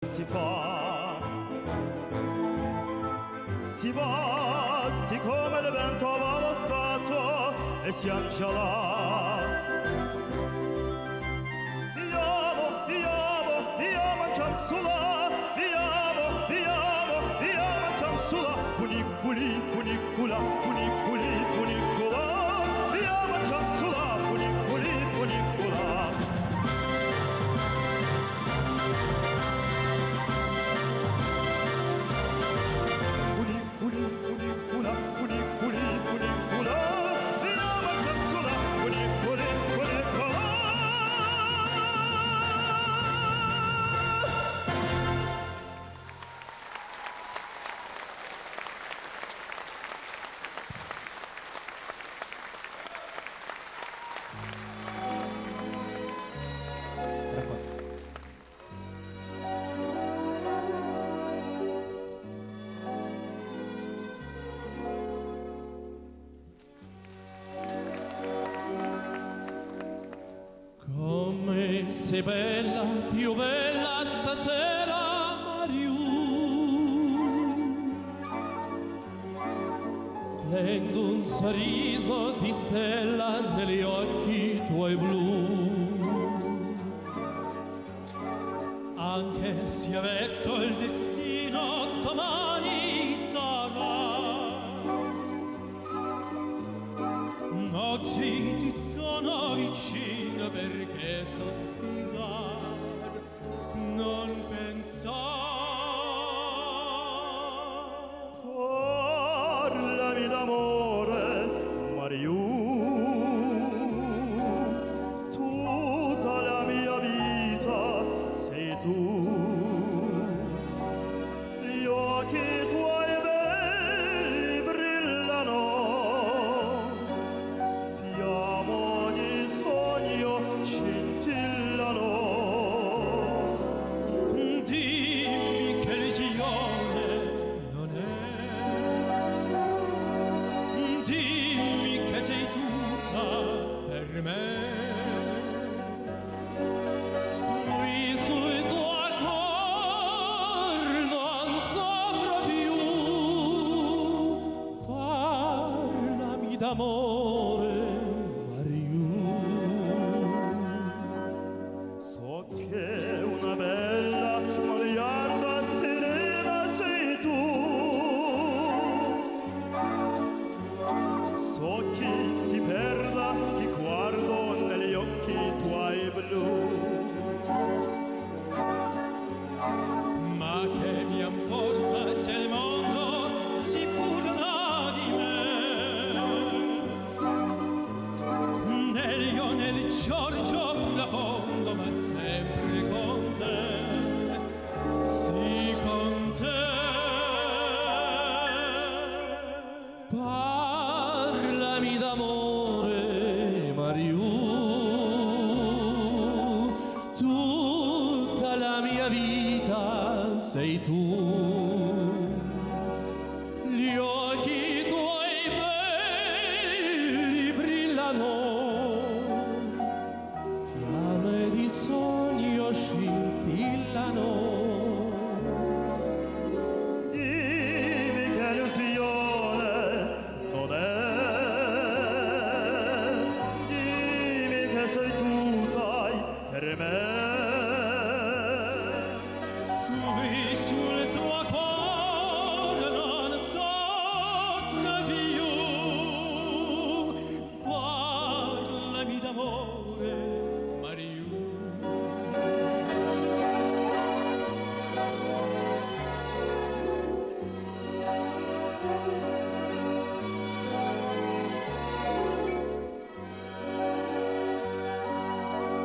Si va, siccome il vento va allo scatto e si angela. Diamo in ciansula, diamo in ciansula, funicula, funicula, diamo in ciansula, funicula. Come sei bella, più bella stasera, Mariù. Splende un sorriso di stella negli occhi tuoi blu. Anche se avessi il destino domani sarà, oggi ti sono vicino perché sospirar non pensar. Parlami d'amore, Mariù, tutta la mia vita sei tu. Gli occhi tuoi belli brillano, fiamma di sogno scintillano. Dimmi che illusione non è, dimmi che sei tutta per me. Qui sui tuoi cuori non soffro più, parlami d'amore, Mariù. So che una bella, maliarda, serena sei tu. So chi si perda, chi guardo negli occhi tuoi blu. Ma che mi importa se il mondo si burla di me? Nell'io, nel Giorgio profondo, ma sempre con te, sì con te. Parlami d'amore, Mariù, tutta la mia vita sei tu. Gli occhi tuoi belli brillano, fiamme di sogno scintillano. Dimmi che illusione non è, dimmi che sei tutta per me. Qui sul tuo cuore non soffro più, parlami d'amore, Mariù.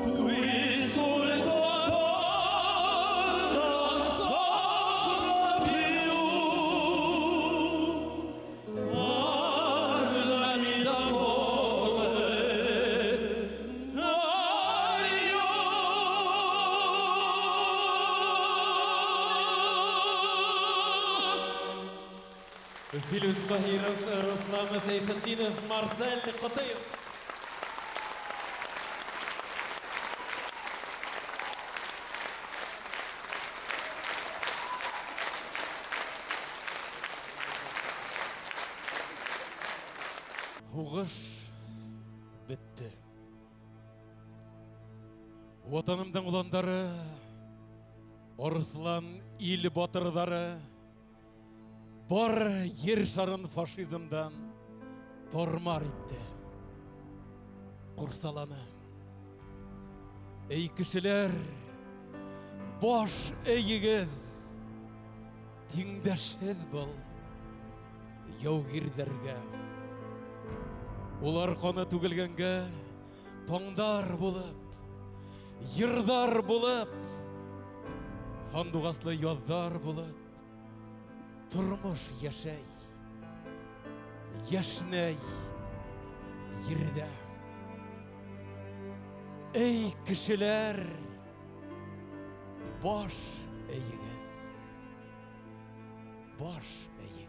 Qui sul tuo cuore non soffro più, parlami d'amore, Mariù. الفيلم الصغير رسلان سيف الدين مارسيل القطير. Huğuş bitti. Vatanımdan ulanları, Oruslan il batırları, Bar yer şarın faşizmden tormar etti. Kursalanı. Ey kişiler, boş eyigiz, Tingdeşiz bul, Yavgirderge. Ular konu tügilgenge, Tongdar bulup, Yırdar bulup, Handugaslı yozdar bulup, Turmuş yaşay, Yaşnay, Yirde. Ey kişiler, boş eyigiz, boş eyigiz.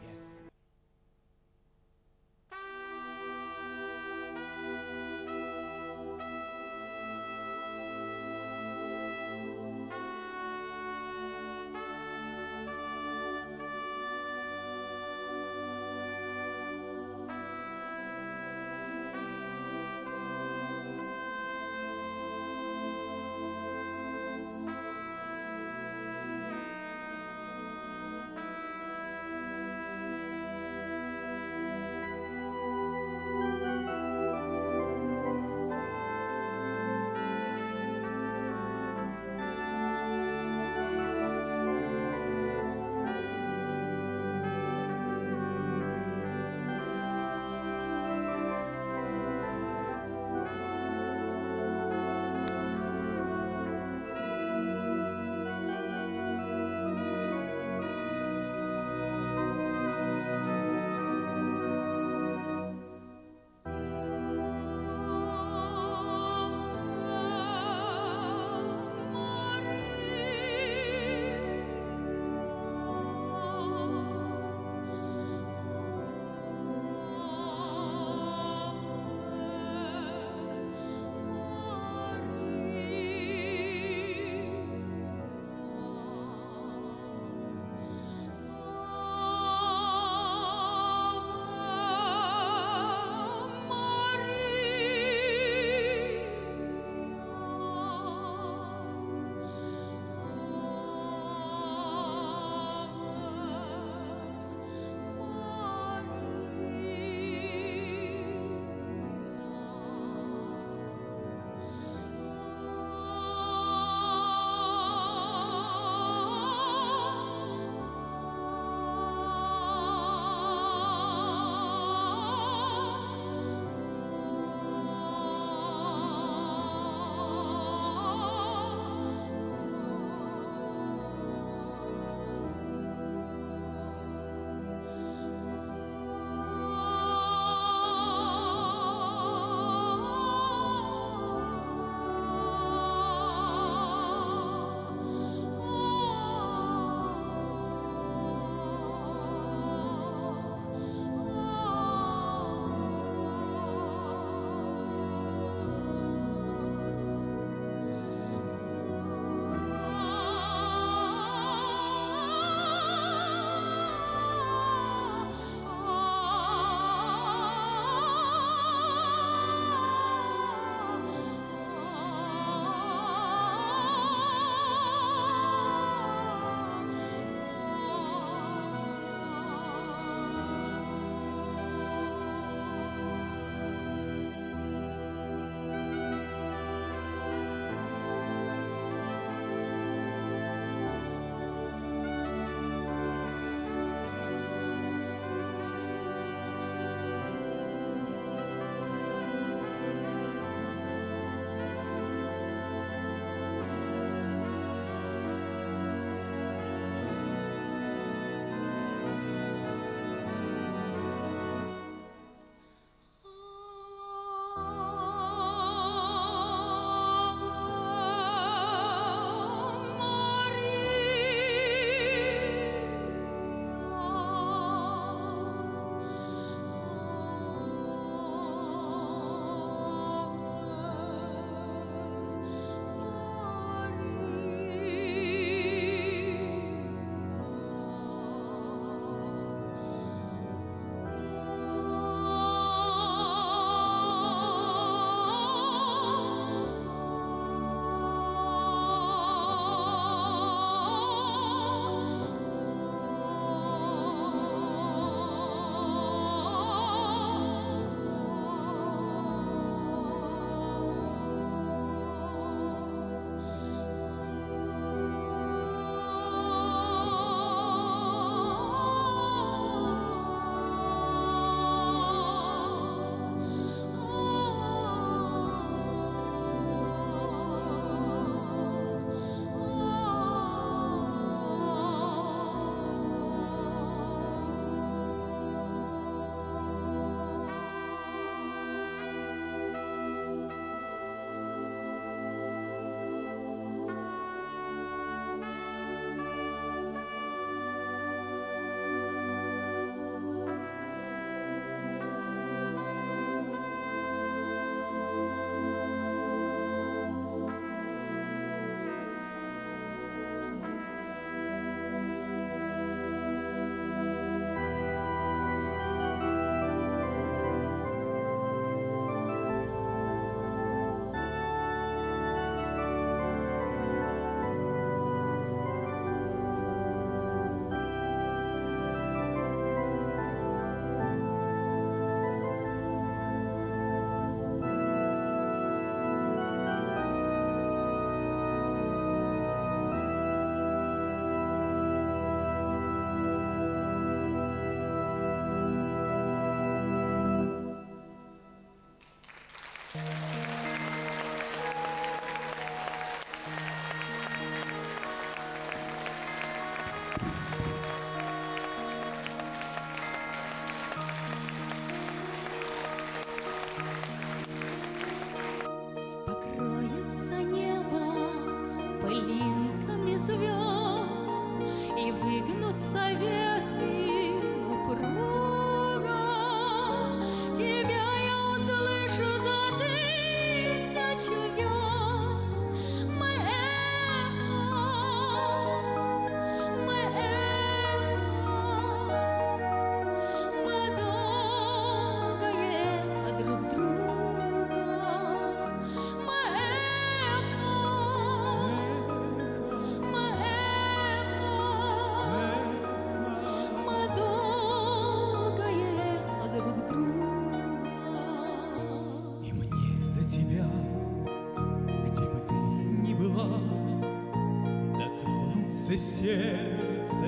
бьется сердце,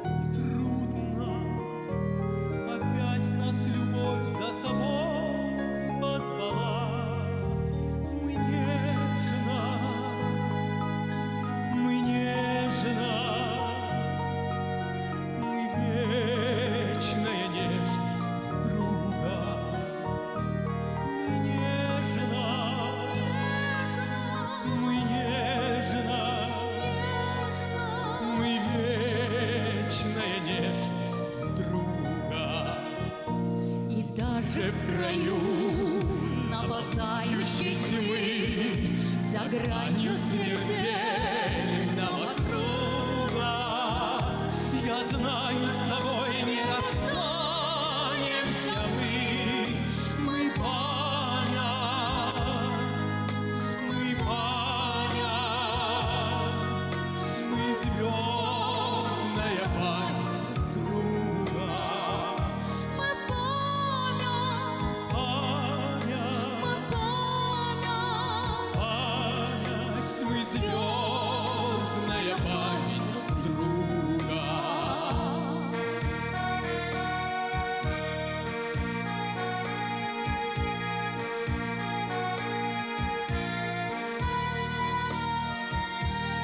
и трудно. Опять нас любовь за собой позвала. Мы нежность, мы нежность, мы вечная нежность друга. Мы нежность, мы нежность, мы вечная нежность друга. И даже в краю навозающей тьмы, за гранью смертельного круга, Я знаю, с тобой не расстанемся мы память, мы звездная память друга. мы Память, мы звездная память друга.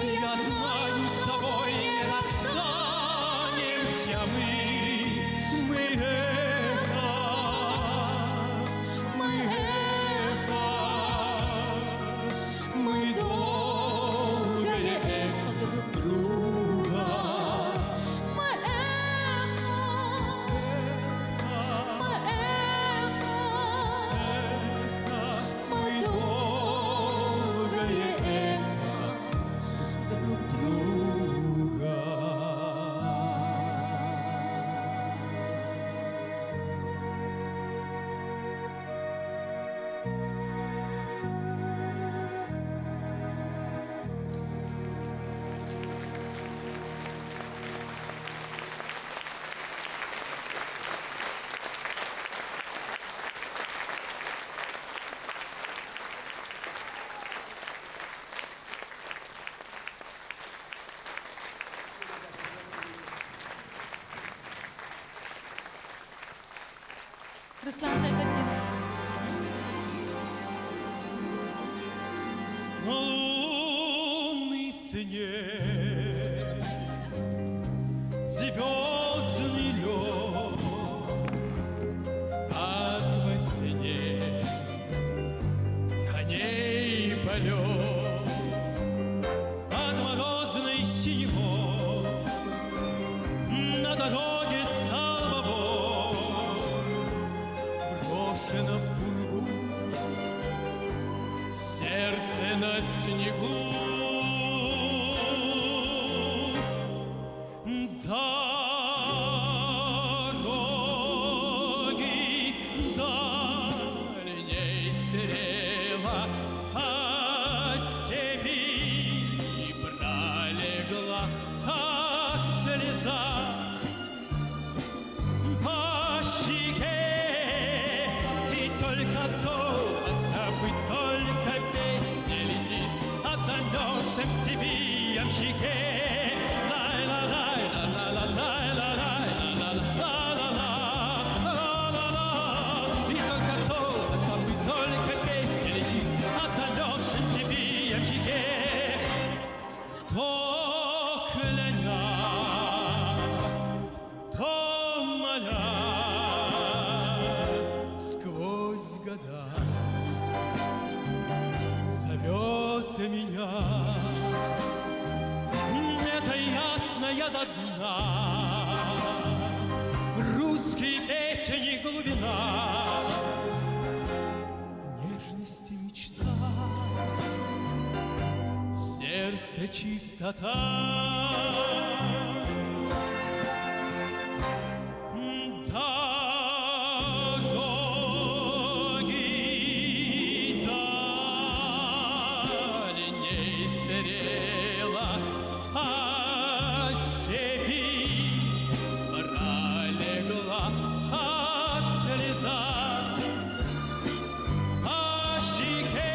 Я знаю, с тобой не расстанемся мы эхо, мы долгое эхо друг друга. мы эхо, мы долгое эхо друг друга. Руслан Сайфетдинов. На лунный снег, звездный лед, как во сне коней полет, под морозной синевой на дороге столбовой брошено в пургу сердце на снегу. Дороги дальней стрела, а степи пролегла, как слеза по щеке, и только то, только песня летит, а замерзшим в тебе ямщике. И только то, только песня летит, а замерзшим в тебе ямщике. Кто кляня, кто моля, сквозь года зовет меня. Это ясная до дна русской песни глубина, нежности мечта, сердце чистота. Дороги дальней стрела, а степи пролегла, как слеза по щеке.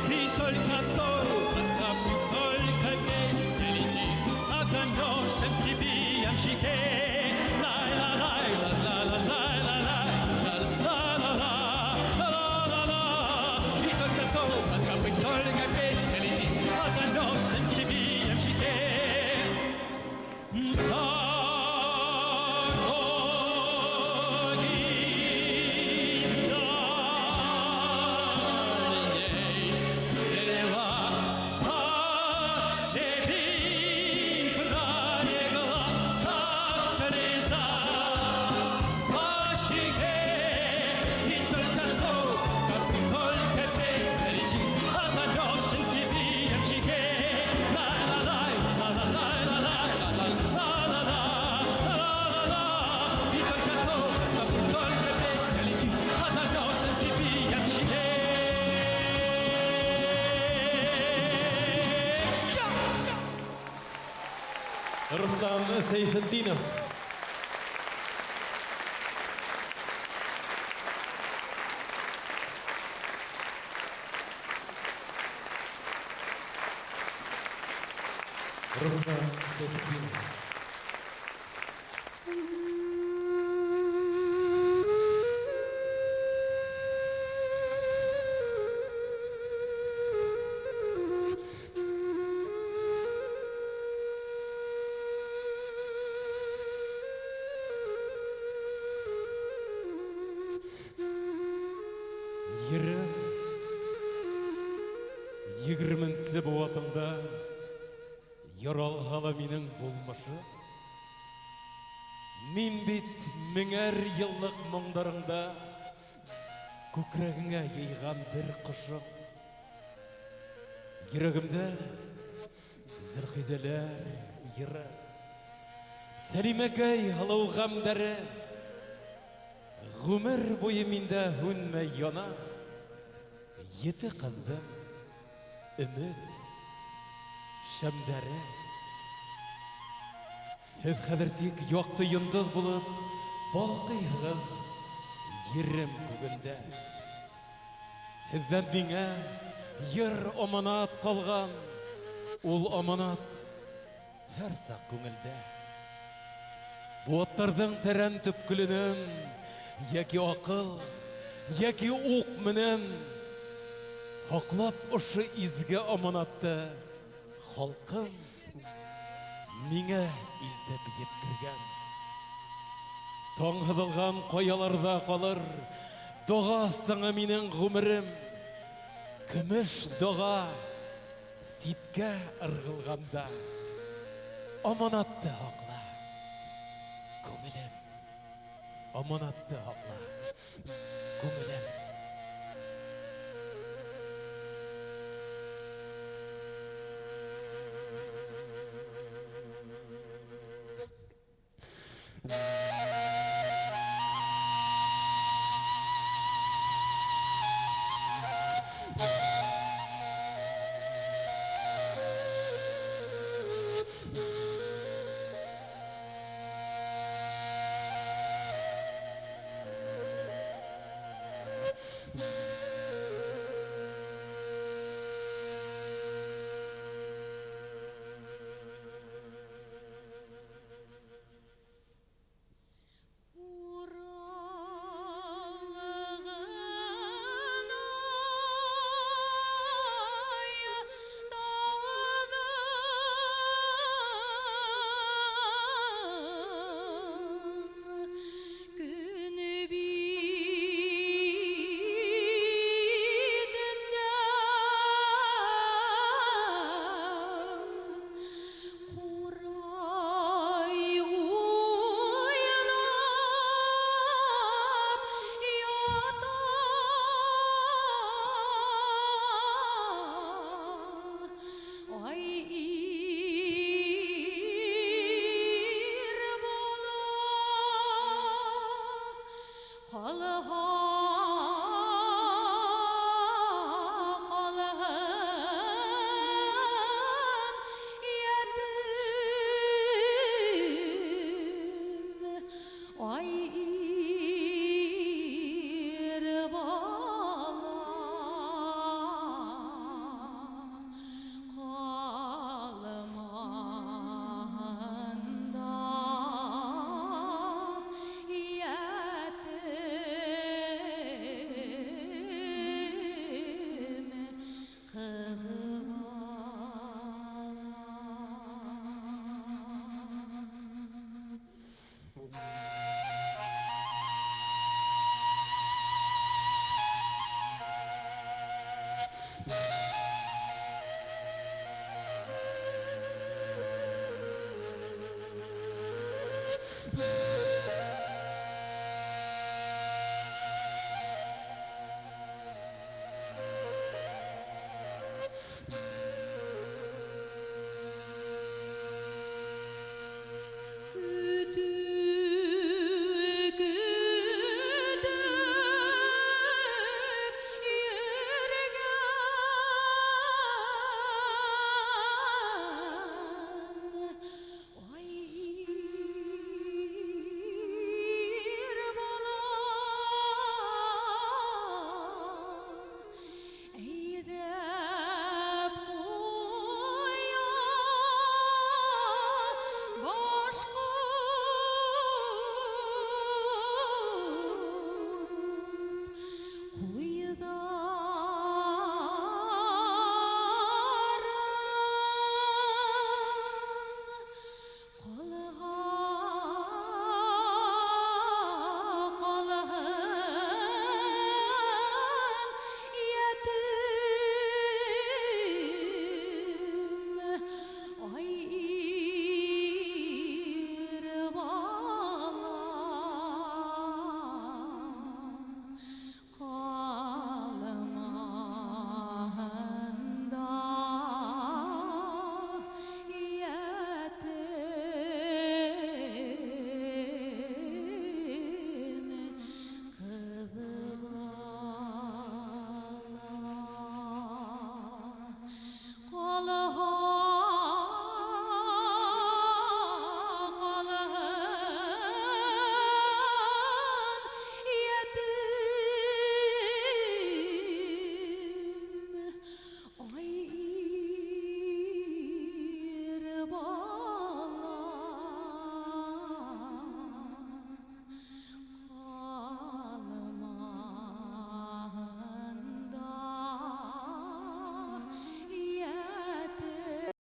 И только то, только песня летит, Ruslan Seyfetdinov. Ruslan Seyfetdinov. Ері 20-сі болатында яралғалы менің болмашы. Мен бет міңәр еллық мұңдарыңда көкірегіңе ейған бір құшық. Ерігімді зірхизелер ері. Сәлимәкәй алау ғамдары ғұмыр бойы менде үнмәй яна. Еті қандым үміт шамдары. Һеҙ хәҙер тик яҡты йондоҙ булып балҡыйһығыҙ ерем күгендә. Һеҙҙән миңә йыр аманат ҡалған, ул аманат һәр саҡ күңелдә. Буаттарҙың тәрән төпкөлөнән яки аҡыл, яки уҡ менән һаҡлап ошо изге аманатты халҡым миңә илтеп еткергән. Таң һыҙылған ҡаяларҙа ҡалыр доға сыңы минең ғүмерем. Көмөш доға ситкә ырғылғанда аманатты һаҡла, күңелем. Аманатты һаҡла, күңелем. Bye.